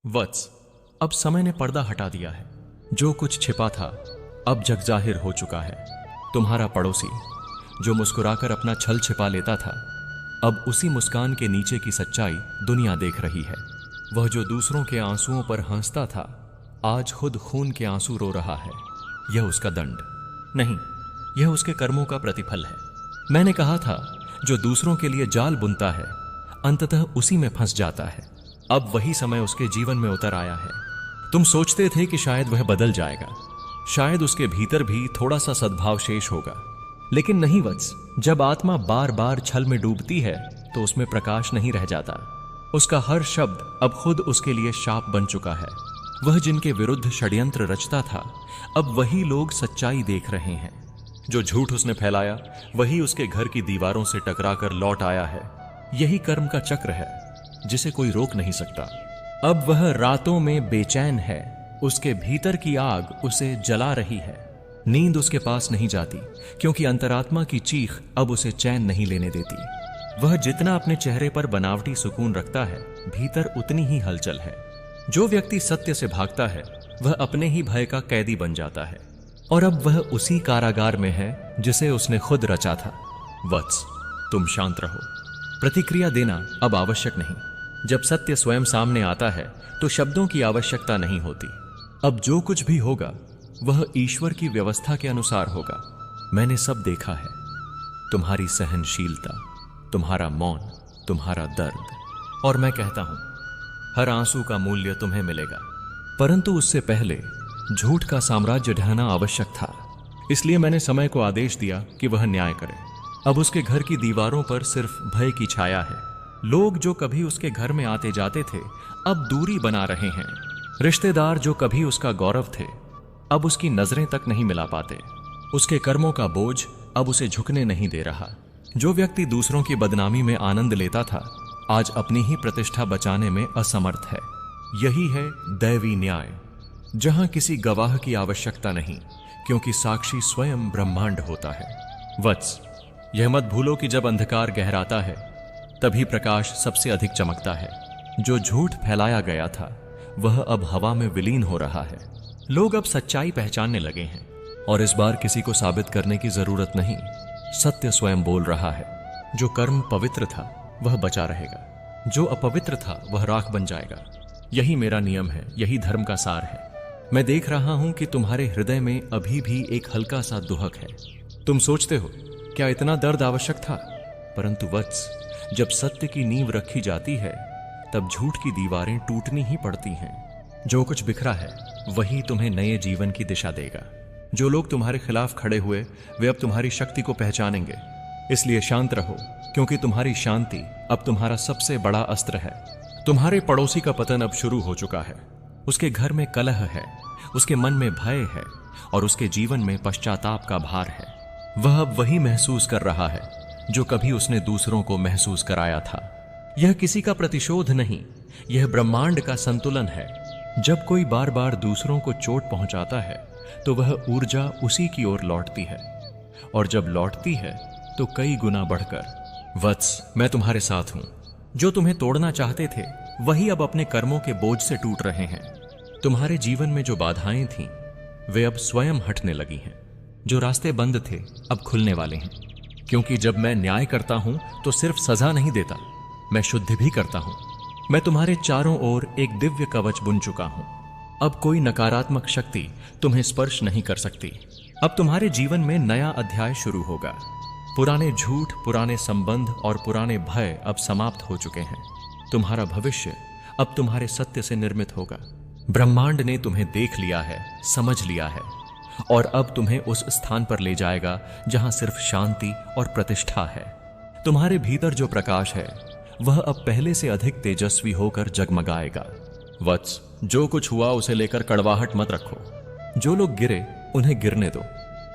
वत्स, अब समय ने पर्दा हटा दिया है। जो कुछ छिपा था अब जग जाहिर हो चुका है। तुम्हारा पड़ोसी जो मुस्कुराकर अपना छल छिपा लेता था, अब उसी मुस्कान के नीचे की सच्चाई दुनिया देख रही है। वह जो दूसरों के आंसुओं पर हंसता था, आज खुद खून के आंसू रो रहा है। यह उसका दंड नहीं, यह उसके कर्मों का प्रतिफल है। मैंने कहा था, जो दूसरों के लिए जाल बुनता है अंततः उसी में फंस जाता है। अब वही समय उसके जीवन में उतर आया है। तुम सोचते थे कि शायद वह बदल जाएगा, शायद उसके भीतर भी थोड़ा सा सद्भाव शेष होगा, लेकिन नहीं वत्स। जब आत्मा बार बार छल में डूबती है तो उसमें प्रकाश नहीं रह जाता। उसका हर शब्द अब खुद उसके लिए शाप बन चुका है। वह जिनके विरुद्ध षड्यंत्र रचता था, अब वही लोग सच्चाई देख रहे हैं। जो झूठ उसने फैलाया वही उसके घर की दीवारों से टकराकर लौट आया है। यही कर्म का चक्र है जिसे कोई रोक नहीं सकता। अब वह रातों में बेचैन है, उसके भीतर की आग उसे जला रही है। नींद उसके पास नहीं जाती क्योंकि अंतरात्मा की चीख अब उसे चैन नहीं लेने देती। वह जितना अपने चेहरे पर बनावटी सुकून रखता है, भीतर उतनी ही हलचल है। जो व्यक्ति सत्य से भागता है वह अपने ही भय का कैदी बन जाता है, और अब वह उसी कारागार में है जिसे उसने खुद रचा था। वत्स, तुम शांत रहो। प्रतिक्रिया देना अब आवश्यक नहीं। जब सत्य स्वयं सामने आता है तो शब्दों की आवश्यकता नहीं होती। अब जो कुछ भी होगा वह ईश्वर की व्यवस्था के अनुसार होगा। मैंने सब देखा है, तुम्हारी सहनशीलता, तुम्हारा मौन, तुम्हारा दर्द, और मैं कहता हूं हर आंसू का मूल्य तुम्हें मिलेगा। परंतु उससे पहले झूठ का साम्राज्य ढहना आवश्यक था। इसलिए मैंने समय को आदेश दिया कि वह न्याय करे। अब उसके घर की दीवारों पर सिर्फ भय की छाया है। लोग जो कभी उसके घर में आते जाते थे अब दूरी बना रहे हैं। रिश्तेदार जो कभी उसका गौरव थे अब उसकी नजरें तक नहीं मिला पाते। उसके कर्मों का बोझ अब उसे झुकने नहीं दे रहा। जो व्यक्ति दूसरों की बदनामी में आनंद लेता था, आज अपनी ही प्रतिष्ठा बचाने में असमर्थ है। यही है दैवी न्याय, जहां किसी गवाह की आवश्यकता नहीं, क्योंकि साक्षी स्वयं ब्रह्मांड होता है। वत्स, यह मत भूलो कि जब अंधकार गहराता है तभी प्रकाश सबसे अधिक चमकता है। जो झूठ फैलाया गया था वह अब हवा में विलीन हो रहा है। लोग अब सच्चाई पहचानने लगे हैं, और इस बार किसी को साबित करने की जरूरत नहीं। सत्य स्वयं बोल रहा है। जो कर्म पवित्र था वह बचा रहेगा, जो अपवित्र था वह राख बन जाएगा। यही मेरा नियम है, यही धर्म का सार है। मैं देख रहा हूं कि तुम्हारे हृदय में अभी भी एक हल्का सा दुहक है। तुम सोचते हो क्या इतना दर्द आवश्यक था? परंतु वत्स, जब सत्य की नींव रखी जाती है तब झूठ की दीवारें टूटनी ही पड़ती हैं। जो कुछ बिखरा है वही तुम्हें नए जीवन की दिशा देगा। जो लोग तुम्हारे खिलाफ खड़े हुए वे अब तुम्हारी शक्ति को पहचानेंगे। इसलिए शांत रहो, क्योंकि तुम्हारी शांति अब तुम्हारा सबसे बड़ा अस्त्र है। तुम्हारे पड़ोसी का पतन अब शुरू हो चुका है। उसके घर में कलह है, उसके मन में भय है, और उसके जीवन में पश्चाताप का भार है। वह अब वही महसूस कर रहा है जो कभी उसने दूसरों को महसूस कराया था। यह किसी का प्रतिशोध नहीं, यह ब्रह्मांड का संतुलन है। जब कोई बार बार दूसरों को चोट पहुंचाता है तो वह ऊर्जा उसी की ओर लौटती है, और जब लौटती है तो कई गुना बढ़कर। वत्स, मैं तुम्हारे साथ हूं। जो तुम्हें तोड़ना चाहते थे वही अब अपने कर्मों के बोझ से टूट रहे हैं। तुम्हारे जीवन में जो बाधाएं थीं वे अब स्वयं हटने लगी हैं। जो रास्ते बंद थे अब खुलने वाले हैं, क्योंकि जब मैं न्याय करता हूं तो सिर्फ सजा नहीं देता, मैं शुद्धि भी करता हूं। मैं तुम्हारे चारों ओर एक दिव्य कवच बुन चुका हूं। अब कोई नकारात्मक शक्ति तुम्हें स्पर्श नहीं कर सकती। अब तुम्हारे जीवन में नया अध्याय शुरू होगा। पुराने झूठ, पुराने संबंध और पुराने भय अब समाप्त हो चुके हैं। तुम्हारा भविष्य अब तुम्हारे सत्य से निर्मित होगा। ब्रह्मांड ने तुम्हें देख लिया है, समझ लिया है, और अब तुम्हें उस स्थान पर ले जाएगा जहां सिर्फ शांति और प्रतिष्ठा है। तुम्हारे भीतर जो प्रकाश है वह अब पहले से अधिक तेजस्वी होकर जगमगाएगा। वत्स, जो कुछ हुआ उसे लेकर कड़वाहट मत रखो। जो लोग गिरे उन्हें गिरने दो।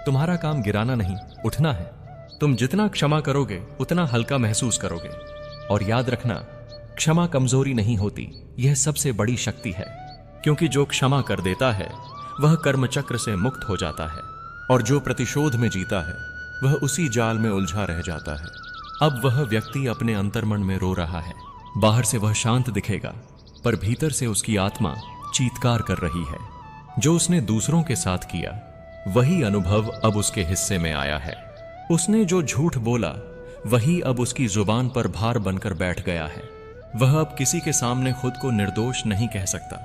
तुम्हारा काम गिराना नहीं, उठना है। तुम जितना क्षमा करोगे उतना हल्का महसूस करोगे। और याद रखना, क्षमा कमजोरी नहीं होती, यह सबसे बड़ी शक्ति है। क्योंकि जो क्षमा कर देता है वह कर्मचक्र से मुक्त हो जाता है, और जो प्रतिशोध में जीता है वह उसी जाल में उलझा रह जाता है। अब वह व्यक्ति अपने अंतर्मन में रो रहा है। बाहर से वह शांत दिखेगा, पर भीतर से उसकी आत्मा चीत्कार कर रही है। जो उसने दूसरों के साथ किया वही अनुभव अब उसके हिस्से में आया है। उसने जो झूठ बोला वही अब उसकी जुबान पर भार बनकर बैठ गया है। वह अब किसी के सामने खुद को निर्दोष नहीं कह सकता,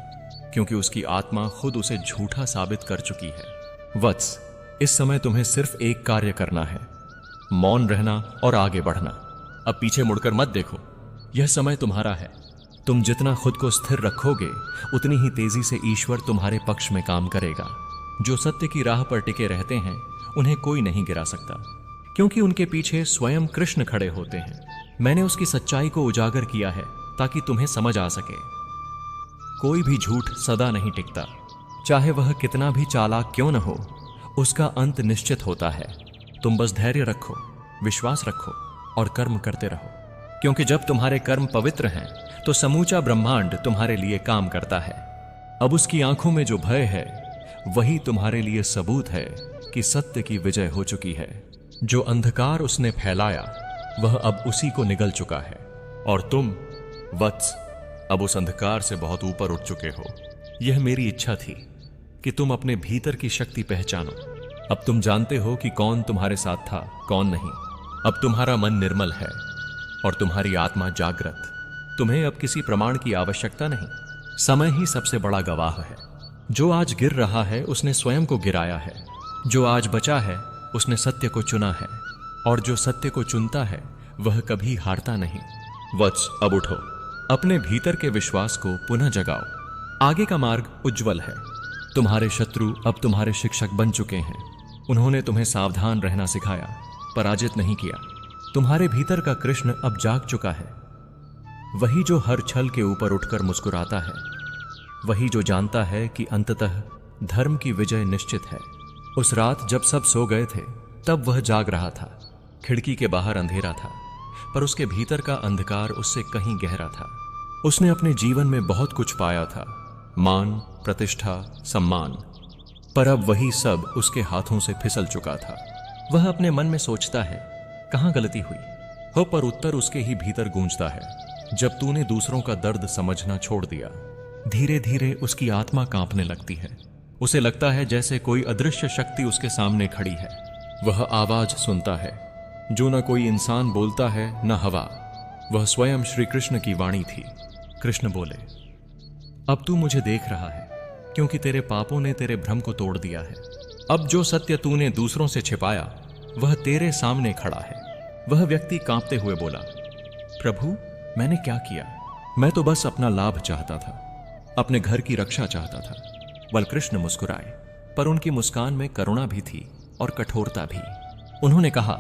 क्योंकि उसकी आत्मा खुद उसे झूठा साबित कर चुकी है। वत्स, इस समय तुम्हें सिर्फ एक कार्य करना है, मौन रहना और आगे बढ़ना। अब पीछे मुड़कर मत देखो, यह समय तुम्हारा है। तुम जितना खुद को स्थिर रखोगे उतनी ही तेजी से ईश्वर तुम्हारे पक्ष में काम करेगा। जो सत्य की राह पर टिके रहते हैं उन्हें कोई नहीं गिरा सकता, क्योंकि उनके पीछे स्वयं कृष्ण खड़े होते हैं। मैंने उसकी सच्चाई को उजागर किया है ताकि तुम्हें समझ आ सके। कोई भी झूठ सदा नहीं टिकता, चाहे वह कितना भी चालाक क्यों न हो, उसका अंत निश्चित होता है। तुम बस धैर्य रखो, विश्वास रखो और कर्म करते रहो, क्योंकि जब तुम्हारे कर्म पवित्र हैं तो समूचा ब्रह्मांड तुम्हारे लिए काम करता है। अब उसकी आंखों में जो भय है वही तुम्हारे लिए सबूत है कि सत्य की विजय हो चुकी है। जो अंधकार उसने फैलाया वह अब उसी को निगल चुका है, और तुम वत्स अब उस अंधकार से बहुत ऊपर उठ चुके हो। यह मेरी इच्छा थी कि तुम अपने भीतर की शक्ति पहचानो। अब तुम जानते हो कि कौन तुम्हारे साथ था, कौन नहीं। अब तुम्हारा मन निर्मल है और तुम्हारी आत्मा जागृत। तुम्हें अब किसी प्रमाण की आवश्यकता नहीं। समय ही सबसे बड़ा गवाह है। जो आज गिर रहा है उसने स्वयं को गिराया है। जो आज बचा है उसने सत्य को चुना है, और जो सत्य को चुनता है वह कभी हारता नहीं। वत्स, अब उठो, अपने भीतर के विश्वास को पुनः जगाओ। आगे का मार्ग उज्जवल है। तुम्हारे शत्रु अब तुम्हारे शिक्षक बन चुके हैं। उन्होंने तुम्हें सावधान रहना सिखाया, पराजित नहीं किया। तुम्हारे भीतर का कृष्ण अब जाग चुका है। वही जो हर छल के ऊपर उठकर मुस्कुराता है, वही जो जानता है कि अंततः धर्म की विजय निश्चित है। उस रात जब सब सो गए थे तब वह जाग रहा था। खिड़की के बाहर अंधेरा था, पर उसके भीतर का अंधकार उससे कहीं गहरा था। उसने अपने जीवन में बहुत कुछ पाया था, मान, प्रतिष्ठा, सम्मान, पर अब वही सब उसके हाथों से फिसल चुका था। वह अपने मन में सोचता है, कहां गलती हुई हो, पर उत्तर उसके ही भीतर गूंजता है। जब तूने दूसरों का दर्द समझना छोड़ दिया, धीरे धीरे उसकी आत्मा कांपने लगती है। उसे लगता है जैसे कोई अदृश्य शक्ति उसके सामने खड़ी है। वह आवाज सुनता है जो न कोई इंसान बोलता है न हवा। वह स्वयं श्री कृष्ण की वाणी थी। कृष्ण बोले, अब तू मुझे देख रहा है, क्योंकि तेरे पापों ने तेरे भ्रम को तोड़ दिया है। अब जो सत्य तूने दूसरों से छिपाया वह तेरे सामने खड़ा है। वह व्यक्ति कांपते हुए बोला, प्रभु, मैंने क्या किया? मैं तो बस अपना लाभ चाहता था, अपने घर की रक्षा चाहता था। बलकृष्ण मुस्कुराए, पर उनकी मुस्कान में करुणा भी थी और कठोरता भी। उन्होंने कहा,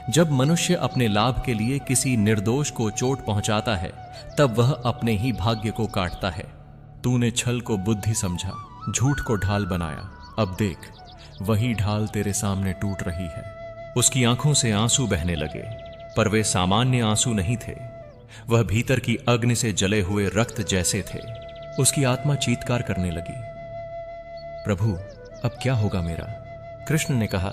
जब मनुष्य अपने लाभ के लिए किसी निर्दोष को चोट पहुंचाता है तब वह अपने ही भाग्य को काटता है। तूने छल को बुद्धि समझा, झूठ को ढाल बनाया। अब देख, वही ढाल तेरे सामने टूट रही है। उसकी आंखों से आंसू बहने लगे, पर वे सामान्य आंसू नहीं थे। वह भीतर की अग्नि से जले हुए रक्त जैसे थे। उसकी आत्मा चीत्कार करने लगी, प्रभु, अब क्या होगा मेरा? कृष्ण ने कहा,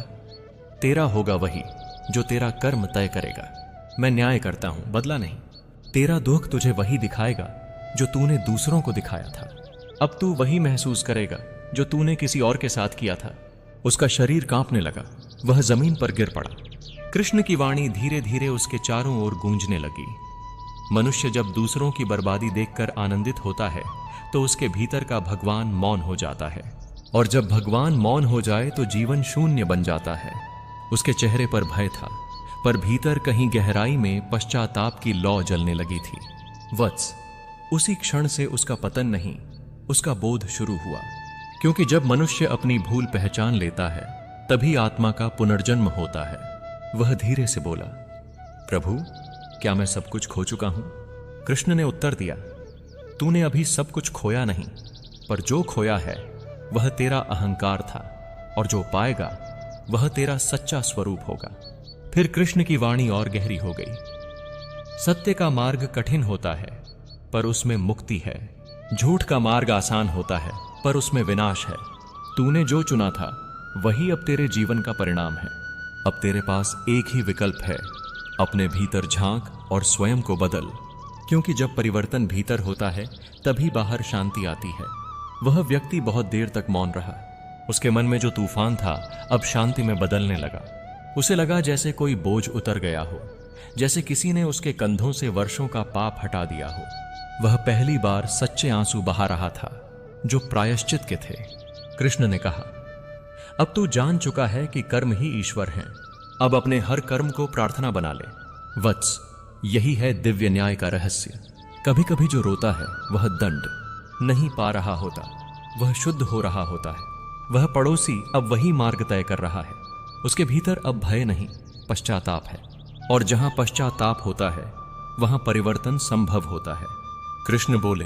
तेरा होगा वही जो तेरा कर्म तय करेगा। मैं न्याय करता हूं, बदला नहीं। तेरा दुख तुझे वही दिखाएगा जो तूने दूसरों को दिखाया था। अब तू वही महसूस करेगा जो तूने किसी और के साथ किया था। उसका शरीर कांपने लगा, वह जमीन पर गिर पड़ा। कृष्ण की वाणी धीरे धीरे उसके चारों ओर गूंजने लगी। मनुष्य जब दूसरों की बर्बादी देखकर आनंदित होता है तो उसके भीतर का भगवान मौन हो जाता है, और जब भगवान मौन हो जाए तो जीवन शून्य बन जाता है। उसके चेहरे पर भय था, पर भीतर कहीं गहराई में पश्चाताप की लौ जलने लगी थी। वत्स, उसी क्षण से उसका पतन नहीं, उसका बोध शुरू हुआ, क्योंकि जब मनुष्य अपनी भूल पहचान लेता है तभी आत्मा का पुनर्जन्म होता है। वह धीरे से बोला, प्रभु, क्या मैं सब कुछ खो चुका हूं? कृष्ण ने उत्तर दिया, तूने अभी सब कुछ खोया नहीं, पर जो खोया है वह तेरा अहंकार था, और जो पाएगा वह तेरा सच्चा स्वरूप होगा। फिर कृष्ण की वाणी और गहरी हो गई। सत्य का मार्ग कठिन होता है, पर उसमें मुक्ति है। झूठ का मार्ग आसान होता है, पर उसमें विनाश है। तूने जो चुना था वही अब तेरे जीवन का परिणाम है। अब तेरे पास एक ही विकल्प है, अपने भीतर झांक और स्वयं को बदल। क्योंकि जब परिवर्तन भीतर होता है तभी बाहर शांति आती है। वह व्यक्ति बहुत देर तक मौन रहा। उसके मन में जो तूफान था अब शांति में बदलने लगा। उसे लगा जैसे कोई बोझ उतर गया हो, जैसे किसी ने उसके कंधों से वर्षों का पाप हटा दिया हो। वह पहली बार सच्चे आंसू बहा रहा था, जो प्रायश्चित के थे। कृष्ण ने कहा, अब तू जान चुका है कि कर्म ही ईश्वर हैं। अब अपने हर कर्म को प्रार्थना बना ले। वत्स, यही है दिव्य न्याय का रहस्य। कभी कभी जो रोता है वह दंड नहीं पा रहा होता, वह शुद्ध हो रहा होता है। वह पड़ोसी अब वही मार्ग तय कर रहा है। उसके भीतर अब भय नहीं, पश्चाताप है। और जहां पश्चाताप होता है वहां परिवर्तन संभव होता है। कृष्ण बोले,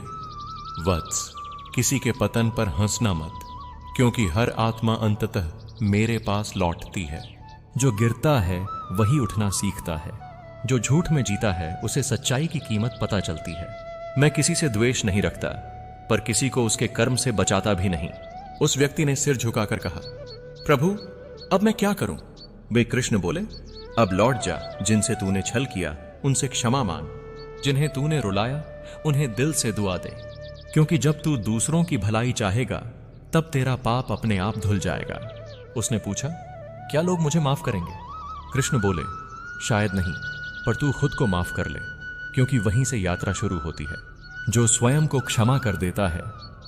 वत्स, किसी के पतन पर हंसना मत, क्योंकि हर आत्मा अंततः मेरे पास लौटती है। जो गिरता है वही उठना सीखता है। जो झूठ में जीता है उसे सच्चाई की कीमत पता चलती है। मैं किसी से द्वेष नहीं रखता, पर किसी को उसके कर्म से बचाता भी नहीं। उस व्यक्ति ने सिर झुकाकर कहा, प्रभु, अब मैं क्या करूं? वे कृष्ण बोले, अब लौट जा। जिनसे तूने छल किया उनसे क्षमा मांग। जिन्हें तूने रुलाया उन्हें दिल से दुआ दे, क्योंकि जब तू दूसरों की भलाई चाहेगा तब तेरा पाप अपने आप धुल जाएगा। उसने पूछा, क्या लोग मुझे माफ करेंगे? कृष्ण बोले, शायद नहीं, पर तू खुद को माफ कर ले, क्योंकि वहीं से यात्रा शुरू होती है। जो स्वयं को क्षमा कर देता है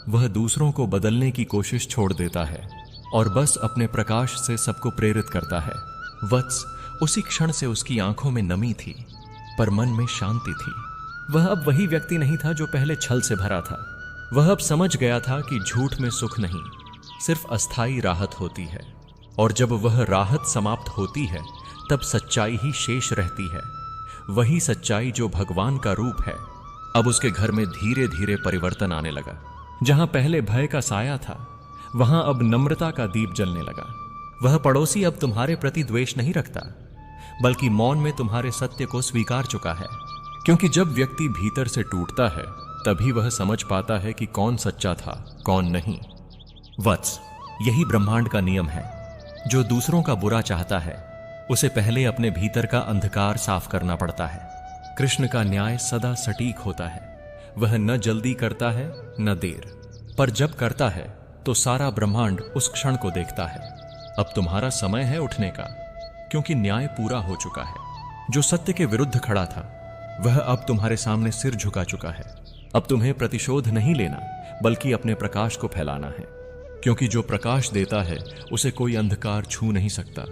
वह दूसरों को बदलने की कोशिश छोड़ देता है और बस अपने प्रकाश से सबको प्रेरित करता है। वत्स, उसी क्षण से उसकी आंखों में नमी थी, पर मन में शांति थी। वह अब वही व्यक्ति नहीं था जो पहले छल से भरा था। वह अब समझ गया था कि झूठ में सुख नहीं, सिर्फ अस्थायी राहत होती है। और जब वह राहत समाप्त होती है तब सच्चाई ही शेष रहती है। वही सच्चाई जो भगवान का रूप है। अब उसके घर में धीरे धीरे परिवर्तन आने लगा। जहां पहले भय का साया था वहां अब नम्रता का दीप जलने लगा। वह पड़ोसी अब तुम्हारे प्रति द्वेष नहीं रखता, बल्कि मौन में तुम्हारे सत्य को स्वीकार चुका है। क्योंकि जब व्यक्ति भीतर से टूटता है तभी वह समझ पाता है कि कौन सच्चा था, कौन नहीं। वत्स, यही ब्रह्मांड का नियम है। जो दूसरों का बुरा चाहता है उसे पहले अपने भीतर का अंधकार साफ करना पड़ता है। कृष्ण का न्याय सदा सटीक होता है। वह न जल्दी करता है न देर, पर जब करता है तो सारा ब्रह्मांड उस क्षण को देखता है। अब तुम्हारा समय है उठने का, क्योंकि न्याय पूरा हो चुका है। जो सत्य के विरुद्ध खड़ा था वह अब तुम्हारे सामने सिर झुका चुका है। अब तुम्हें प्रतिशोध नहीं लेना, बल्कि अपने प्रकाश को फैलाना है, क्योंकि जो प्रकाश देता है उसे कोई अंधकार छू नहीं सकता।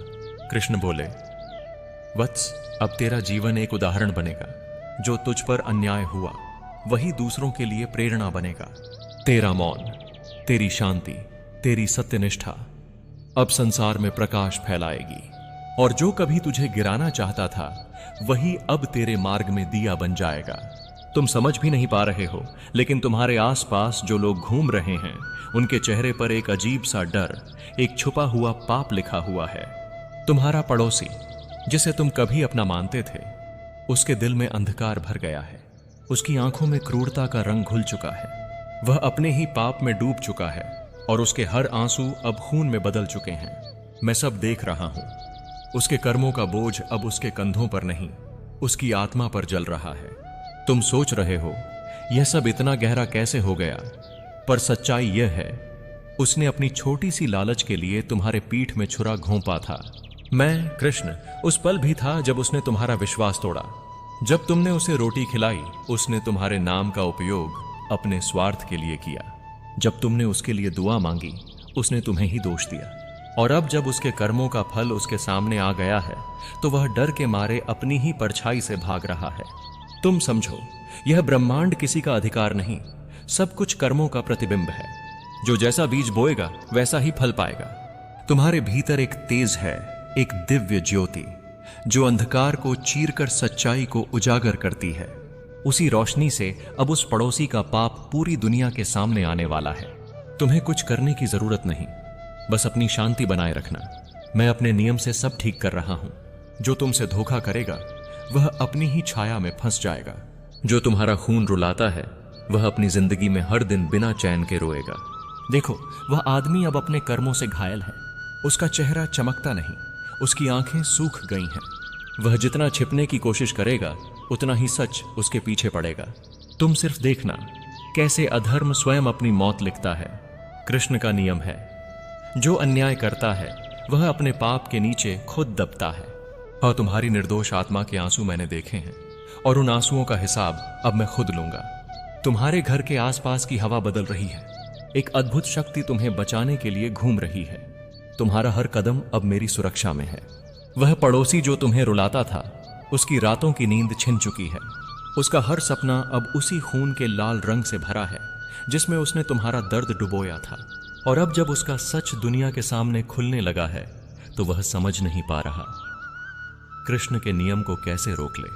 कृष्ण बोले, वत्स, अब तेरा जीवन एक उदाहरण बनेगा। जो तुझ पर अन्याय हुआ वही दूसरों के लिए प्रेरणा बनेगा। तेरा मौन, तेरी शांति, तेरी सत्यनिष्ठा अब संसार में प्रकाश फैलाएगी। और जो कभी तुझे गिराना चाहता था वही अब तेरे मार्ग में दिया बन जाएगा। तुम समझ भी नहीं पा रहे हो, लेकिन तुम्हारे आसपास जो लोग घूम रहे हैं उनके चेहरे पर एक अजीब सा डर, एक छुपा हुआ पाप लिखा हुआ है। तुम्हारा पड़ोसी, जिसे तुम कभी अपना मानते थे, उसके दिल में अंधकार भर गया है। उसकी आंखों में क्रूरता का रंग घुल चुका है। वह अपने ही पाप में डूब चुका है और उसके हर आंसू अब खून में बदल चुके हैं। मैं सब देख रहा हूं। उसके कर्मों का बोझ अब उसके कंधों पर नहीं, उसकी आत्मा पर जल रहा है। तुम सोच रहे हो यह सब इतना गहरा कैसे हो गया, पर सच्चाई यह है, उसने अपनी छोटी सी लालच के लिए तुम्हारे पीठ में छुरा घोंपा था। मैं कृष्ण उस पल भी था जब उसने तुम्हारा विश्वास तोड़ा। जब तुमने उसे रोटी खिलाई उसने तुम्हारे नाम का उपयोग अपने स्वार्थ के लिए किया। जब तुमने उसके लिए दुआ मांगी उसने तुम्हें ही दोष दिया। और अब जब उसके कर्मों का फल उसके सामने आ गया है तो वह डर के मारे अपनी ही परछाई से भाग रहा है। तुम समझो, यह ब्रह्मांड किसी का अधिकार नहीं, सब कुछ कर्मों का प्रतिबिंब है। जो जैसा बीज बोएगा वैसा ही फल पाएगा। तुम्हारे भीतर एक तेज है, एक दिव्य ज्योति, जो अंधकार को चीरकर सच्चाई को उजागर करती है। उसी रोशनी से अब उस पड़ोसी का पाप पूरी दुनिया के सामने आने वाला है। तुम्हें कुछ करने की जरूरत नहीं, बस अपनी शांति बनाए रखना। मैं अपने नियम से सब ठीक कर रहा हूं। जो तुमसे धोखा करेगा वह अपनी ही छाया में फंस जाएगा। जो तुम्हारा खून रुलाता है वह अपनी जिंदगी में हर दिन बिना चैन के रोएगा। देखो, वह आदमी अब अपने कर्मों से घायल है। उसका चेहरा चमकता नहीं, उसकी आंखें सूख गई हैं। वह जितना छिपने की कोशिश करेगा उतना ही सच उसके पीछे पड़ेगा। तुम सिर्फ देखना कैसे अधर्म स्वयं अपनी मौत लिखता है। कृष्ण का नियम है, जो अन्याय करता है वह अपने पाप के नीचे खुद दबता है। और तुम्हारी निर्दोष आत्मा के आंसू मैंने देखे हैं, और उन आंसुओं का हिसाब अब मैं खुद लूंगा। तुम्हारे घर के आसपास की हवा बदल रही है। एक अद्भुत शक्ति तुम्हें बचाने के लिए घूम रही है। तुम्हारा हर कदम अब मेरी सुरक्षा में है। वह पड़ोसी जो तुम्हें रुलाता था, उसकी रातों की नींद छिन चुकी है। उसका हर सपना अब उसी खून के लाल रंग से भरा है जिसमें उसने तुम्हारा दर्द डुबोया था। और अब जब उसका सच दुनिया के सामने खुलने लगा है तो वह समझ नहीं पा रहा कृष्ण के नियम को कैसे रोक ले।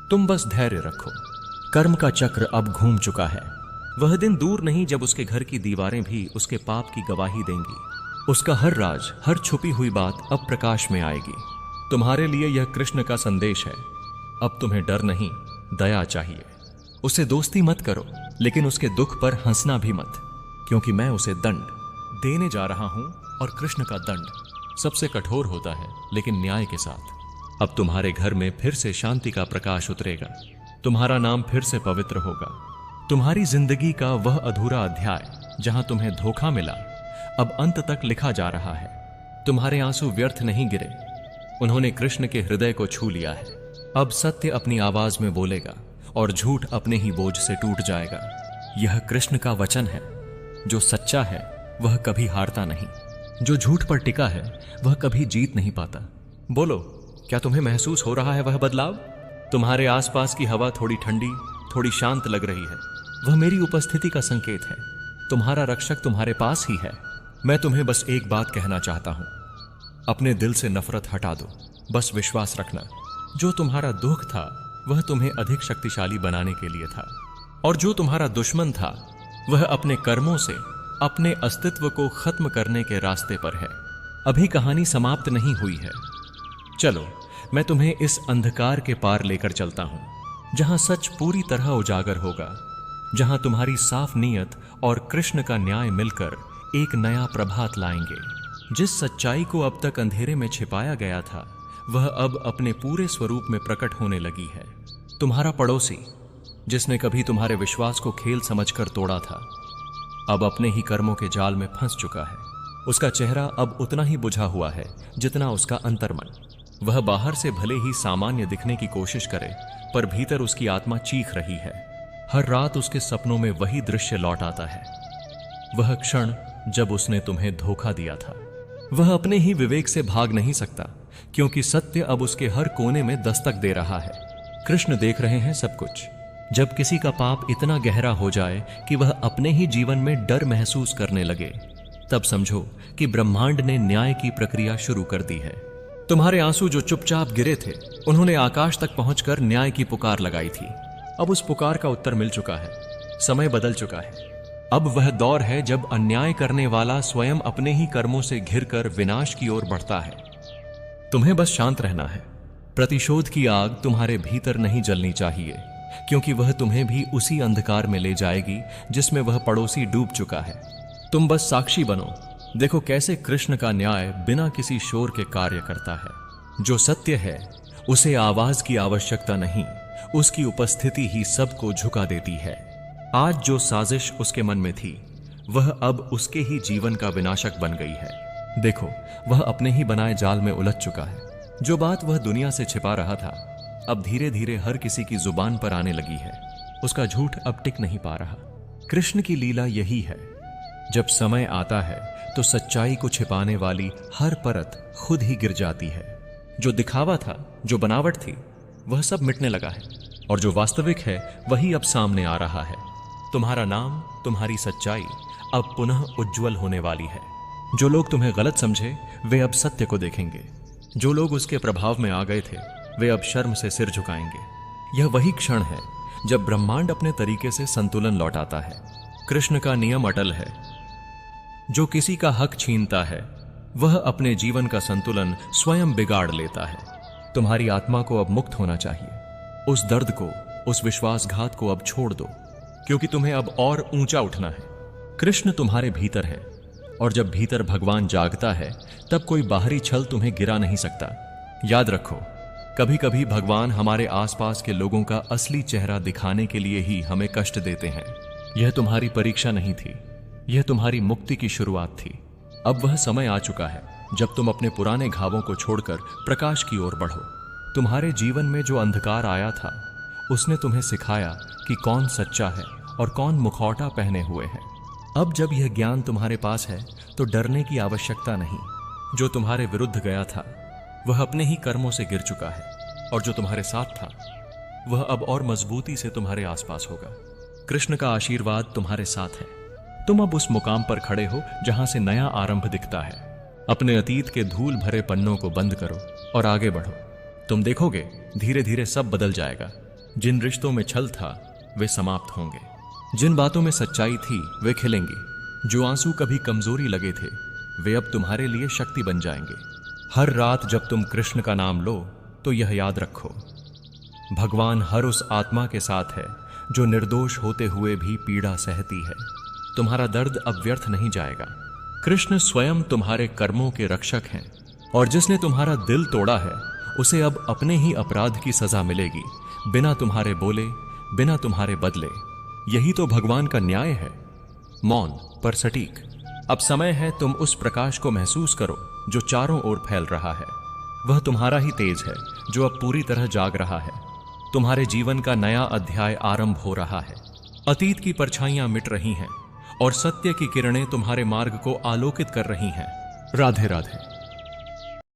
तुम बस धैर्य रखो, कर्म का चक्र अब घूम चुका है। वह दिन दूर नहीं जब उसके घर की दीवारें भी उसके पाप की गवाही देंगी। उसका हर राज, हर छुपी हुई बात अब प्रकाश में आएगी। तुम्हारे लिए यह कृष्ण का संदेश है। अब तुम्हें डर नहीं, दया चाहिए। उससे दोस्ती मत करो, लेकिन उसके दुख पर हंसना भी मत, क्योंकि मैं उसे दंड देने जा रहा हूं। और कृष्ण का दंड सबसे कठोर होता है, लेकिन न्याय के साथ। अब तुम्हारे घर में फिर से शांति का प्रकाश उतरेगा। तुम्हारा नाम फिर से पवित्र होगा। तुम्हारी जिंदगी का वह अधूरा अध्याय जहां तुम्हें धोखा मिला, अब अंत तक लिखा जा रहा है। तुम्हारे आंसू व्यर्थ नहीं गिरे, उन्होंने कृष्ण के हृदय को छू लिया है। अब सत्य अपनी आवाज में बोलेगा और झूठ अपने ही बोझ से टूट जाएगा। यह कृष्ण का वचन है। जो सच्चा है वह कभी हारता नहीं, जो झूठ पर टिका है वह कभी जीत नहीं पाता। बोलो, क्या तुम्हें महसूस हो रहा है वह बदलाव? तुम्हारे आसपास की हवा थोड़ी ठंडी, थोड़ी शांत लग रही है। वह मेरी उपस्थिति का संकेत है। तुम्हारा रक्षक तुम्हारे पास ही है। मैं तुम्हें बस एक बात कहना चाहता हूं, अपने दिल से नफरत हटा दो। बस विश्वास रखना, जो तुम्हारा दुख था वह तुम्हें अधिक शक्तिशाली बनाने के लिए था, और जो तुम्हारा दुश्मन था वह अपने कर्मों से अपने अस्तित्व को खत्म करने के रास्ते पर है। अभी कहानी समाप्त नहीं हुई है। चलो, मैं तुम्हें इस अंधकार के पार लेकर चलता हूं, जहां सच पूरी तरह उजागर होगा, जहां तुम्हारी साफ नीयत और कृष्ण का न्याय मिलकर एक नया प्रभात लाएंगे। जिस सच्चाई को अब तक अंधेरे में छिपाया गया था वह अब अपने पूरे स्वरूप में प्रकट होने लगी है। तुम्हारा पड़ोसी, जिसने कभी तुम्हारे विश्वास को खेल समझकर तोड़ा था, अब अपने ही कर्मों के जाल में फंस चुका है। उसका चेहरा अब उतना ही बुझा हुआ है जितना उसका अंतर्मन। वह बाहर से भले ही सामान्य दिखने की कोशिश करे, पर भीतर उसकी आत्मा चीख रही है। हर रात उसके सपनों में वही दृश्य लौट आता है, वह क्षण जब उसने तुम्हें धोखा दिया था। वह अपने ही विवेक से भाग नहीं सकता, क्योंकि सत्य अब उसके हर कोने में दस्तक दे रहा है। कृष्ण देख रहे हैं सब कुछ। जब किसी का पाप इतना गहरा हो जाए कि वह अपने ही जीवन में डर महसूस करने लगे, तब समझो कि ब्रह्मांड ने न्याय की प्रक्रिया शुरू कर दी है। तुम्हारे आंसू जो चुपचाप गिरे थे, उन्होंने आकाश तक पहुंचकर न्याय की पुकार लगाई थी। अब उस पुकार का उत्तर मिल चुका है। समय बदल चुका है। अब वह दौर है जब अन्याय करने वाला स्वयं अपने ही कर्मों से घिरकर विनाश की ओर बढ़ता है। तुम्हें बस शांत रहना है। प्रतिशोध की आग तुम्हारे भीतर नहीं जलनी चाहिए, क्योंकि वह तुम्हें भी उसी अंधकार में ले जाएगी जिसमें वह पड़ोसी डूब चुका है। तुम बस साक्षी बनो। देखो कैसे कृष्ण का न्याय बिना किसी शोर के कार्य करता है। जो सत्य है उसे आवाज की आवश्यकता नहीं, उसकी उपस्थिति ही सबको झुका देती है। आज जो साजिश उसके मन में थी, वह अब उसके ही जीवन का विनाशक बन गई है। देखो, वह अपने ही बनाए जाल में उलझ चुका है। जो बात वह दुनिया से छिपा रहा था, अब धीरे धीरे हर किसी की जुबान पर आने लगी है। उसका झूठ अब टिक नहीं पा रहा। कृष्ण की लीला यही है, जब समय आता है तो सच्चाई को छिपाने वाली हर परत खुद ही गिर जाती है। जो दिखावा था, जो बनावट थी, वह सब मिटने लगा है, और जो वास्तविक है वही अब सामने आ रहा है। तुम्हारा नाम, तुम्हारी सच्चाई अब पुनः उज्जवल होने वाली है। जो लोग तुम्हें गलत समझे वे अब सत्य को देखेंगे। जो लोग उसके प्रभाव में आ गए थे वे अब शर्म से सिर झुकाएंगे। यह वही क्षण है जब ब्रह्मांड अपने तरीके से संतुलन लौटाता है। कृष्ण का नियम अटल है। जो किसी का हक छीनता है वह अपने जीवन का संतुलन स्वयं बिगाड़ लेता है। तुम्हारी आत्मा को अब मुक्त होना चाहिए। उस दर्द को, उस विश्वासघात को अब छोड़ दो, क्योंकि तुम्हें अब और ऊंचा उठना है। कृष्ण तुम्हारे भीतर है, और जब भीतर भगवान जागता है तब कोई बाहरी छल तुम्हें गिरा नहीं सकता। याद रखो, कभी कभी भगवान हमारे आसपास के लोगों का असली चेहरा दिखाने के लिए ही हमें कष्ट देते हैं। यह तुम्हारी परीक्षा नहीं थी, यह तुम्हारी मुक्ति की शुरुआत थी। अब वह समय आ चुका है जब तुम अपने पुराने घावों को छोड़कर प्रकाश की ओर बढ़ो। तुम्हारे जीवन में जो अंधकार आया था, उसने तुम्हें सिखाया कि कौन सच्चा है और कौन मुखौटा पहने हुए है। अब जब यह ज्ञान तुम्हारे पास है तो डरने की आवश्यकता नहीं। जो तुम्हारे विरुद्ध गया था वह अपने ही कर्मों से गिर चुका है, और जो तुम्हारे साथ था वह अब और मजबूती से तुम्हारे आसपास होगा। कृष्ण का आशीर्वाद तुम्हारे साथ है। तुम अब उस मुकाम पर खड़े हो जहां से नया आरंभ दिखता है। अपने अतीत के धूल भरे पन्नों को बंद करो और आगे बढ़ो। तुम देखोगे धीरे धीरे सब बदल जाएगा। जिन रिश्तों में छल था वे समाप्त होंगे, जिन बातों में सच्चाई थी वे खिलेंगी। जो आंसू कभी कमजोरी लगे थे वे अब तुम्हारे लिए शक्ति बन जाएंगे। हर रात जब तुम कृष्ण का नाम लो तो यह याद रखो, भगवान हर उस आत्मा के साथ है जो निर्दोष होते हुए भी पीड़ा सहती है। तुम्हारा दर्द अब व्यर्थ नहीं जाएगा। कृष्ण स्वयं तुम्हारे कर्मों के रक्षक हैं, और जिसने तुम्हारा दिल तोड़ा है उसे अब अपने ही अपराध की सजा मिलेगी, बिना तुम्हारे बोले, बिना तुम्हारे बदले। यही तो भगवान का न्याय है, मौन पर सटीक। अब समय है तुम उस प्रकाश को महसूस करो जो चारों ओर फैल रहा है। वह तुम्हारा ही तेज है जो अब पूरी तरह जाग रहा है। तुम्हारे जीवन का नया अध्याय आरंभ हो रहा है। अतीत की परछाइयां मिट रही हैं और सत्य की किरणें तुम्हारे मार्ग को आलोकित कर रही हैं। राधे राधे।